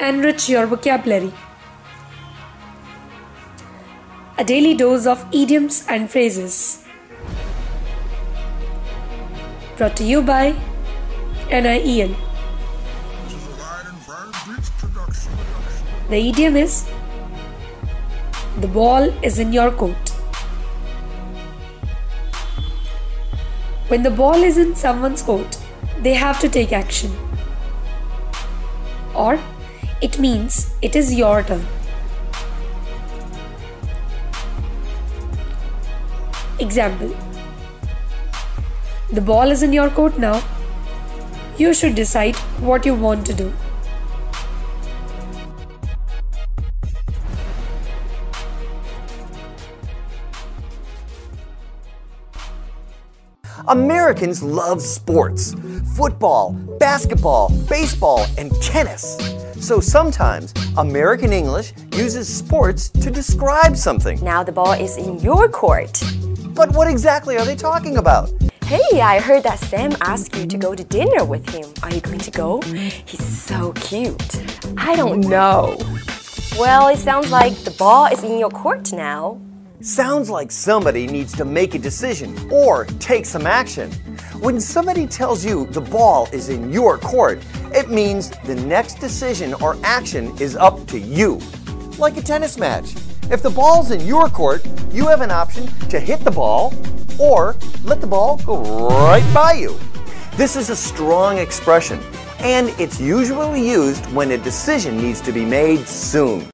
enrich your vocabulary. A daily dose of idioms and phrases. Brought to you by NIEL. The idiom is, the ball is in your court. When the ball is in someone's court, they have to take action. Or, it means it is your turn. Example: the ball is in your court now. You should decide what you want to do. Americans love sports: football, basketball, baseball, and tennis. So sometimes American English uses sports to describe something. Now the ball is in your court. But what exactly are they talking about? Hey, I heard that Sam asked you to go to dinner with him. Are you going to go? He's so cute. I don't know. Well, it sounds like the ball is in your court now. Sounds like somebody needs to make a decision or take some action. When somebody tells you the ball is in your court, it means the next decision or action is up to you. Like a tennis match. If the ball's in your court, you have an option to hit the ball or let the ball go right by you. This is a strong expression, and it's usually used when a decision needs to be made soon.